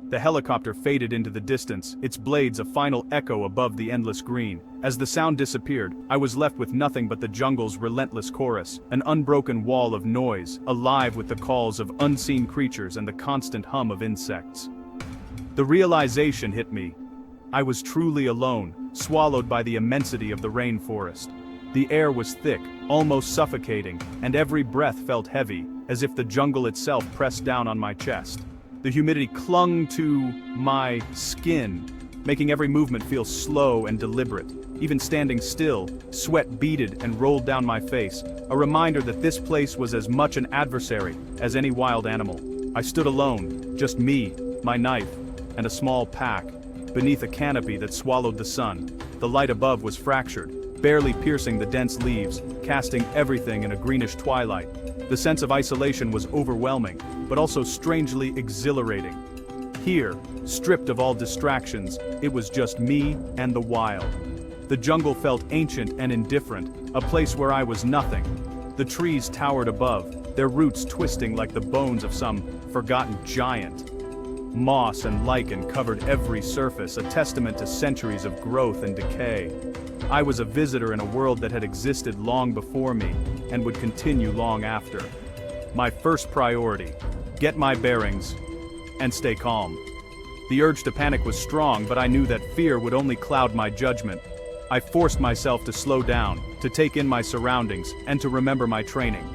The helicopter faded into the distance, its blades a final echo above the endless green. As the sound disappeared, I was left with nothing but the jungle's relentless chorus, an unbroken wall of noise, alive with the calls of unseen creatures and the constant hum of insects. The realization hit me. I was truly alone, swallowed by the immensity of the rainforest. The air was thick, almost suffocating, and every breath felt heavy, as if the jungle itself pressed down on my chest. The humidity clung to my skin, making every movement feel slow and deliberate. Even standing still, sweat beaded and rolled down my face, a reminder that this place was as much an adversary as any wild animal. I stood alone, just me, my knife, and a small pack, beneath a canopy that swallowed the sun. The light above was fractured, barely piercing the dense leaves, casting everything in a greenish twilight. The sense of isolation was overwhelming, but also strangely exhilarating. Here, stripped of all distractions, it was just me and the wild. The jungle felt ancient and indifferent, a place where I was nothing. The trees towered above, their roots twisting like the bones of some forgotten giant. Moss and lichen covered every surface, a testament to centuries of growth and decay. I was a visitor in a world that had existed long before me, and would continue long after. My first priority: get my bearings, and stay calm. The urge to panic was strong, but I knew that fear would only cloud my judgment. I forced myself to slow down, to take in my surroundings, and to remember my training.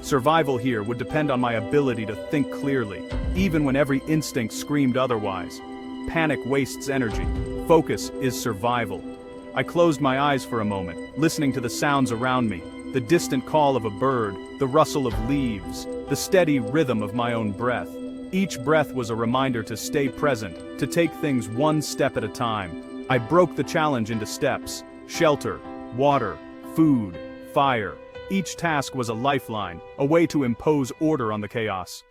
Survival here would depend on my ability to think clearly, even when every instinct screamed otherwise. Panic wastes energy. Focus is survival. I closed my eyes for a moment, listening to the sounds around me, the distant call of a bird, the rustle of leaves, the steady rhythm of my own breath. Each breath was a reminder to stay present, to take things one step at a time. I broke the challenge into steps: shelter, water, food, fire. Each task was a lifeline, a way to impose order on the chaos.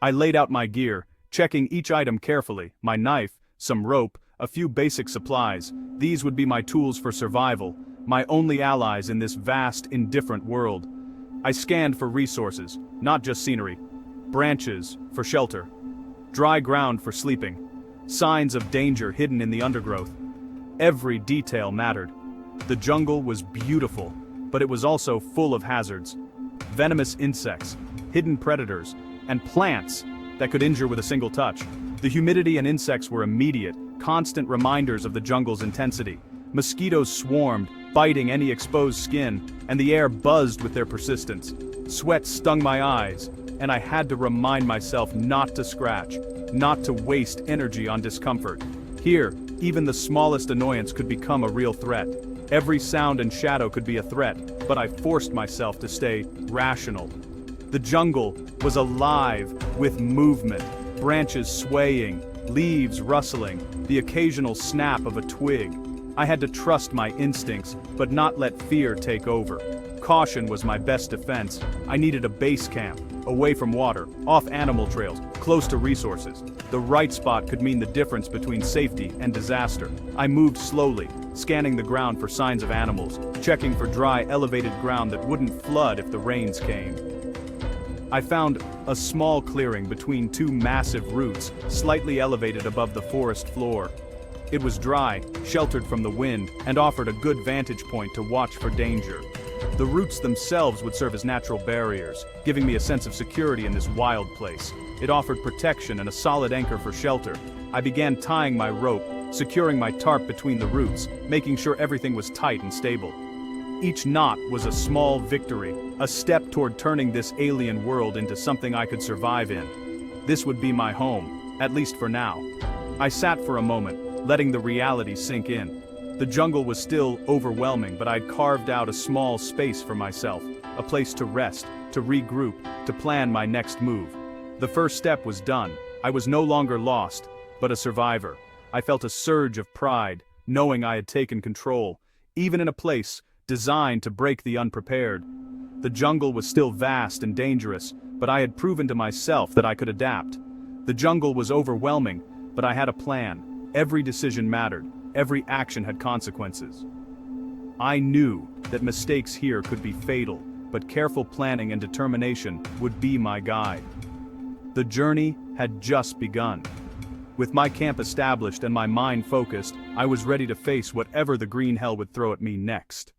I laid out my gear, checking each item carefully: my knife, some rope, a few basic supplies. These would be my tools for survival, my only allies in this vast, indifferent world. I scanned for resources, not just scenery. Branches for shelter, dry ground for sleeping, signs of danger hidden in the undergrowth. Every detail mattered. The jungle was beautiful, but it was also full of hazards. Venomous insects, hidden predators, and plants that could injure with a single touch. The humidity and insects were immediate, constant reminders of the jungle's intensity. Mosquitoes swarmed, biting any exposed skin, and the air buzzed with their persistence. Sweat stung my eyes, and I had to remind myself not to scratch, not to waste energy on discomfort. Here, even the smallest annoyance could become a real threat. Every sound and shadow could be a threat, but I forced myself to stay rational. The jungle was alive with movement, branches swaying, leaves rustling, the occasional snap of a twig. I had to trust my instincts, but not let fear take over. Caution was my best defense. I needed a base camp, away from water, off animal trails, close to resources. The right spot could mean the difference between safety and disaster. I moved slowly, scanning the ground for signs of animals, checking for dry, elevated ground that wouldn't flood if the rains came. I found a small clearing between two massive roots, slightly elevated above the forest floor. It was dry, sheltered from the wind, and offered a good vantage point to watch for danger. The roots themselves would serve as natural barriers, giving me a sense of security in this wild place. It offered protection and a solid anchor for shelter. I began tying my rope, securing my tarp between the roots, making sure everything was tight and stable. Each knot was a small victory, a step toward turning this alien world into something I could survive in. This would be my home, at least for now. I sat for a moment, letting the reality sink in. The jungle was still overwhelming, but I'd carved out a small space for myself, a place to rest, to regroup, to plan my next move. The first step was done. I was no longer lost, but a survivor. I felt a surge of pride, knowing I had taken control, even in a place designed to break the unprepared. The jungle was still vast and dangerous, but I had proven to myself that I could adapt. The jungle was overwhelming, but I had a plan. Every decision mattered. Every action had consequences. I knew that mistakes here could be fatal, but careful planning and determination would be my guide. The journey had just begun. With my camp established and my mind focused, I was ready to face whatever the green hell would throw at me next.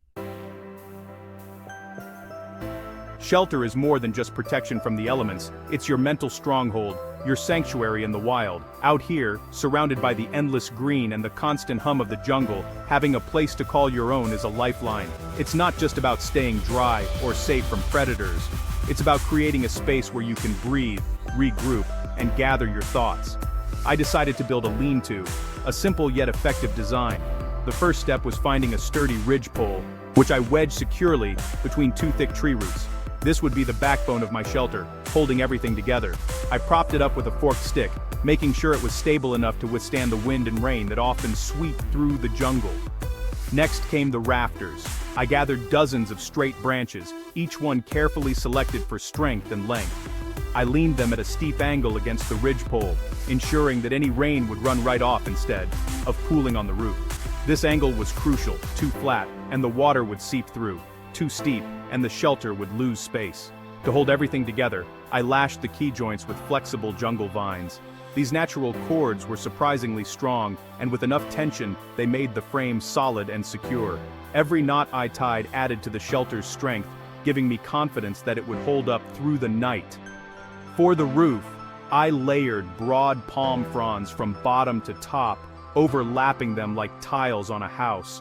Shelter is more than just protection from the elements, it's your mental stronghold, your sanctuary in the wild. Out here, surrounded by the endless green and the constant hum of the jungle, having a place to call your own is a lifeline. It's not just about staying dry or safe from predators. It's about creating a space where you can breathe, regroup, and gather your thoughts. I decided to build a lean-to, a simple yet effective design. The first step was finding a sturdy ridge pole, which I wedged securely between two thick tree roots. This would be the backbone of my shelter, holding everything together. I propped it up with a forked stick, making sure it was stable enough to withstand the wind and rain that often sweep through the jungle. Next came the rafters. I gathered dozens of straight branches, each one carefully selected for strength and length. I leaned them at a steep angle against the ridgepole, ensuring that any rain would run right off instead of pooling on the roof. This angle was crucial, too flat, and the water would seep through. Too steep, and the shelter would lose space. To hold everything together, I lashed the key joints with flexible jungle vines. These natural cords were surprisingly strong, and with enough tension, they made the frame solid and secure. Every knot I tied added to the shelter's strength, giving me confidence that it would hold up through the night. For the roof, I layered broad palm fronds from bottom to top, overlapping them like tiles on a house.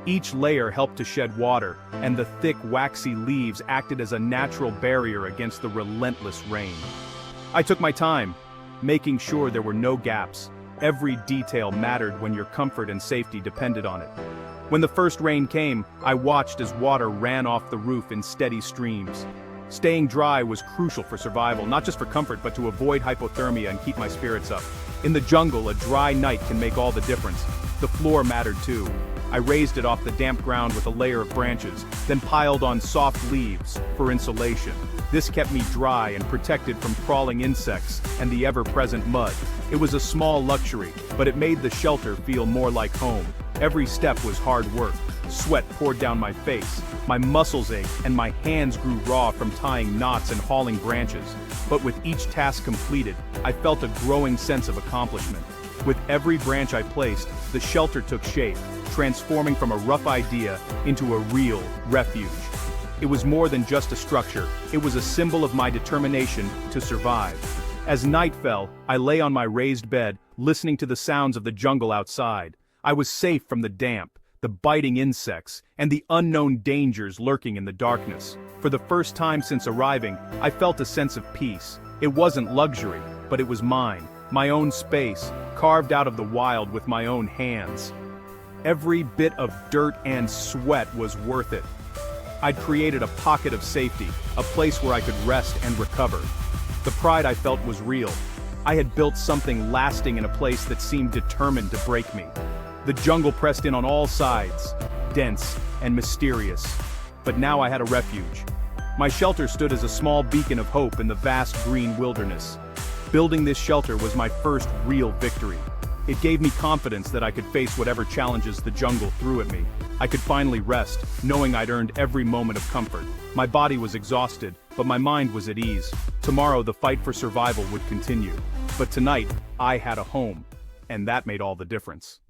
Each layer helped to shed water, and the thick, waxy leaves acted as a natural barrier against the relentless rain. I took my time, making sure there were no gaps. Every detail mattered when your comfort and safety depended on it. When the first rain came, I watched as water ran off the roof in steady streams. Staying dry was crucial for survival, not just for comfort but to avoid hypothermia and keep my spirits up. In the jungle, a dry night can make all the difference. The floor mattered too. I raised it off the damp ground with a layer of branches, then piled on soft leaves for insulation. This kept me dry and protected from crawling insects and the ever-present mud. It was a small luxury, but it made the shelter feel more like home. Every step was hard work. Sweat poured down my face, my muscles ached, and my hands grew raw from tying knots and hauling branches. But with each task completed, I felt a growing sense of accomplishment. With every branch I placed, the shelter took shape, transforming from a rough idea into a real refuge. It was more than just a structure, it was a symbol of my determination to survive. As night fell, I lay on my raised bed, listening to the sounds of the jungle outside. I was safe from the damp, the biting insects, and the unknown dangers lurking in the darkness. For the first time since arriving, I felt a sense of peace. It wasn't luxury, but it was mine, my own space, carved out of the wild with my own hands. Every bit of dirt and sweat was worth it. I'd created a pocket of safety, a place where I could rest and recover. The pride I felt was real. I had built something lasting in a place that seemed determined to break me. The jungle pressed in on all sides, dense and mysterious. But now I had a refuge. My shelter stood as a small beacon of hope in the vast green wilderness. Building this shelter was my first real victory. It gave me confidence that I could face whatever challenges the jungle threw at me. I could finally rest, knowing I'd earned every moment of comfort. My body was exhausted, but my mind was at ease. Tomorrow the fight for survival would continue. But tonight, I had a home, and that made all the difference.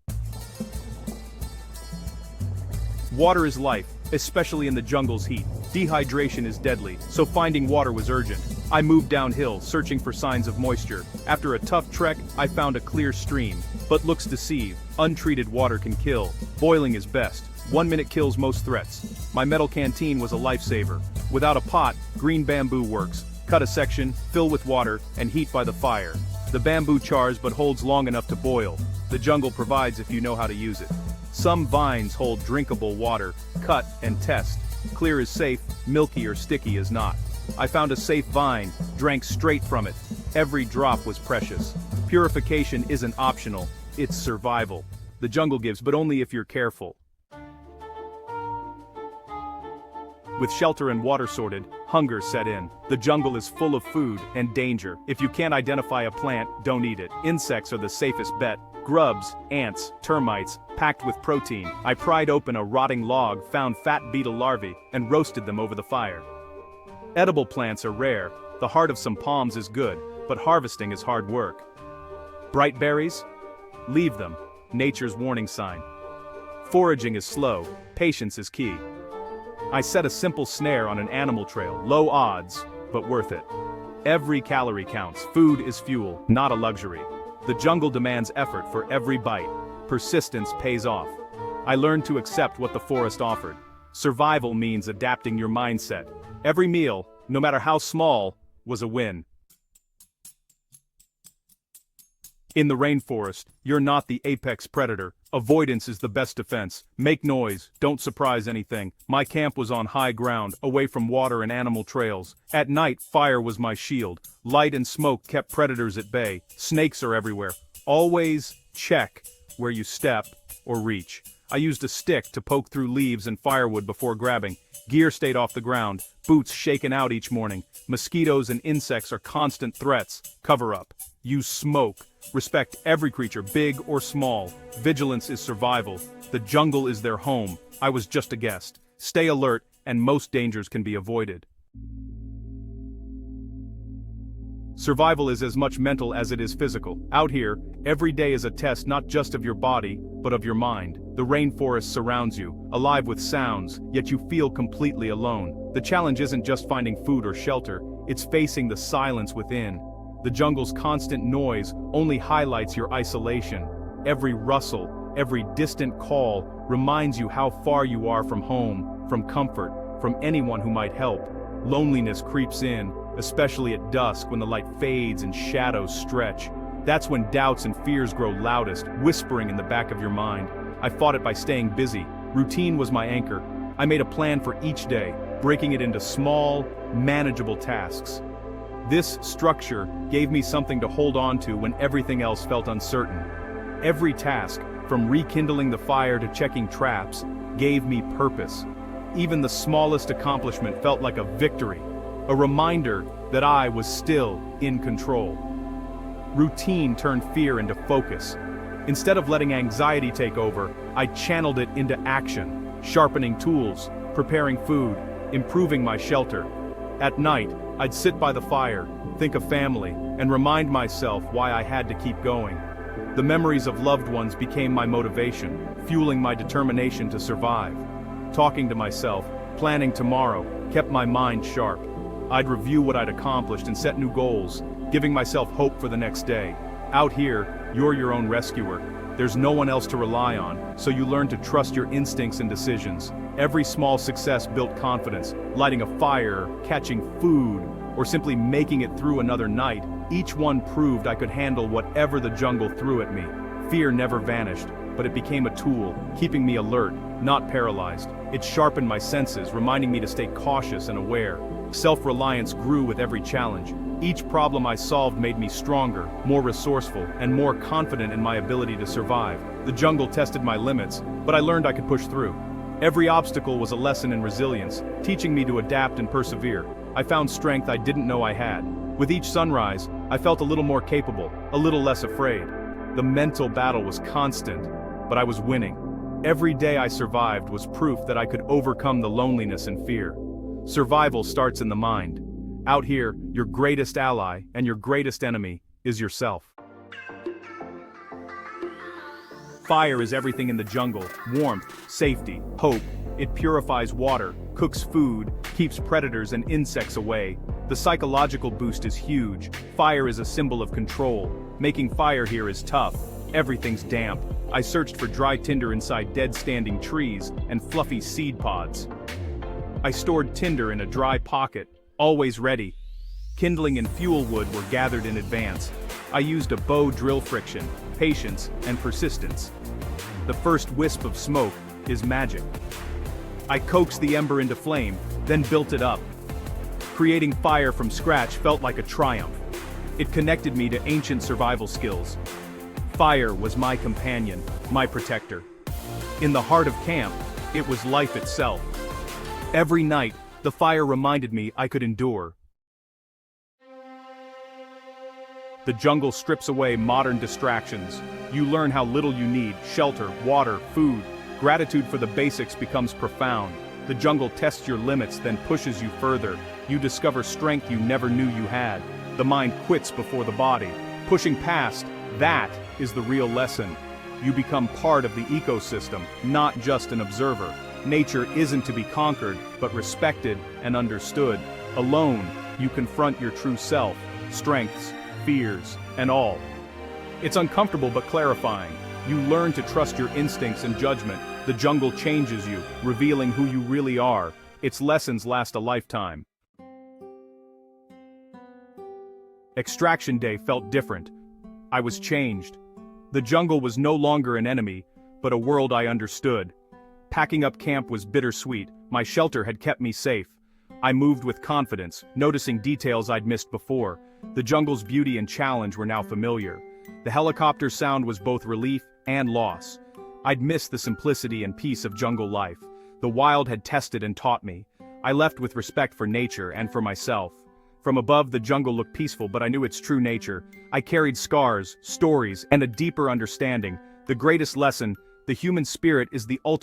Water is life, especially in the jungle's heat. Dehydration is deadly, so finding water was urgent. I moved downhill, searching for signs of moisture. After a tough trek, I found a clear stream. But looks deceive. Untreated water can kill. Boiling is best. 1 minute kills most threats. My metal canteen was a lifesaver. Without a pot, green bamboo works. Cut a section, fill with water, and heat by the fire. The bamboo chars but holds long enough to boil. The jungle provides if you know how to use it. Some vines hold drinkable water. Cut and test. Clear is safe, milky or sticky is not. I found a safe vine, drank straight from it. Every drop was precious. Purification isn't optional, it's survival. The jungle gives, but only if you're careful. With shelter and water sorted, hunger set in. The jungle is full of food and danger. If you can't identify a plant, don't eat it. Insects are the safest bet. Grubs, ants, termites, packed with protein. I pried open a rotting log, found fat beetle larvae, and roasted them over the fire. Edible plants are rare. The heart of some palms is good, but harvesting is hard work. Bright berries? Leave them, nature's warning sign. Foraging is slow, patience is key. I set a simple snare on an animal trail, low odds, but worth it. Every calorie counts, food is fuel, not a luxury. The jungle demands effort for every bite. Persistence pays off. I learned to accept what the forest offered. Survival means adapting your mindset. Every meal, no matter how small, was a win. In the rainforest, you're not the apex predator. Avoidance is the best defense. Make noise, don't surprise anything. My camp was on high ground, away from water and animal trails. At night, fire was my shield. Light and smoke kept predators at bay. Snakes are everywhere. Always check where you step or reach. I used a stick to poke through leaves and firewood before grabbing. Gear stayed off the ground, boots shaken out each morning. Mosquitoes and insects are constant threats. Cover up. Use smoke. Respect every creature, big or small. Vigilance is survival. The jungle is their home. I was just a guest. Stay alert, and most dangers can be avoided. Survival is as much mental as it is physical. Out here, every day is a test not just of your body, but of your mind. The rainforest surrounds you, alive with sounds, yet you feel completely alone. The challenge isn't just finding food or shelter, it's facing the silence within. The jungle's constant noise only highlights your isolation. Every rustle, every distant call reminds you how far you are from home, from comfort, from anyone who might help. Loneliness creeps in, especially at dusk when the light fades and shadows stretch. That's when doubts and fears grow loudest, whispering in the back of your mind. I fought it by staying busy. Routine was my anchor. I made a plan for each day, breaking it into small, manageable tasks. This structure gave me something to hold on to when everything else felt uncertain. Every task, from rekindling the fire to checking traps, gave me purpose. Even the smallest accomplishment felt like a victory, a reminder that I was still in control. Routine turned fear into focus. Instead of letting anxiety take over, I channeled it into action, sharpening tools, preparing food, improving my shelter. At night, I'd sit by the fire, think of family, and remind myself why I had to keep going. The memories of loved ones became my motivation, fueling my determination to survive. Talking to myself, planning tomorrow, kept my mind sharp. I'd review what I'd accomplished and set new goals, giving myself hope for the next day. Out here, you're your own rescuer. There's no one else to rely on, so you learn to trust your instincts and decisions. Every small success built confidence, lighting a fire, catching food, or simply making it through another night. Each one proved I could handle whatever the jungle threw at me. Fear never vanished, but it became a tool, keeping me alert, not paralyzed. It sharpened my senses, reminding me to stay cautious and aware. Self-reliance grew with every challenge. Each problem I solved made me stronger, more resourceful, and more confident in my ability to survive. The jungle tested my limits, but I learned I could push through. Every obstacle was a lesson in resilience, teaching me to adapt and persevere. I found strength I didn't know I had. With each sunrise, I felt a little more capable, a little less afraid. The mental battle was constant, but I was winning. Every day I survived was proof that I could overcome the loneliness and fear. Survival starts in the mind. Out here, your greatest ally and your greatest enemy is yourself. Fire is everything in the jungle: warmth, safety, hope. It purifies water, cooks food, keeps predators and insects away. The psychological boost is huge. Fire is a symbol of control. Making fire here is tough. Everything's damp. I searched for dry tinder inside dead standing trees and fluffy seed pods. I stored tinder in a dry pocket, always ready. Kindling and fuel wood were gathered in advance. I used a bow drill friction, patience, and persistence. The first wisp of smoke is magic. I coaxed the ember into flame, then built it up. Creating fire from scratch felt like a triumph. It connected me to ancient survival skills. Fire was my companion, my protector. In the heart of camp, it was life itself. Every night, the fire reminded me I could endure. The jungle strips away modern distractions. You learn how little you need: shelter, water, food. Gratitude for the basics becomes profound. The jungle tests your limits, then pushes you further. You discover strength you never knew you had. The mind quits before the body. Pushing past, That is the real lesson. You become part of the ecosystem, not just an observer. Nature isn't to be conquered, but respected and understood. Alone, you confront your true self, strengths, fears, and all. It's uncomfortable but clarifying. You learn to trust your instincts and judgment. The jungle changes you, revealing who you really are. Its lessons last a lifetime. Extraction Day felt different. I was changed. The jungle was no longer an enemy, but a world I understood. Packing up camp was bittersweet. My shelter had kept me safe. I moved with confidence, noticing details I'd missed before. The jungle's beauty and challenge were now familiar. The helicopter sound was both relief and loss. I'd missed the simplicity and peace of jungle life. The wild had tested and taught me. I left with respect for nature and for myself. From above, the jungle looked peaceful, but I knew its true nature. I carried scars, stories, and a deeper understanding. The greatest lesson: the human spirit is the ultimate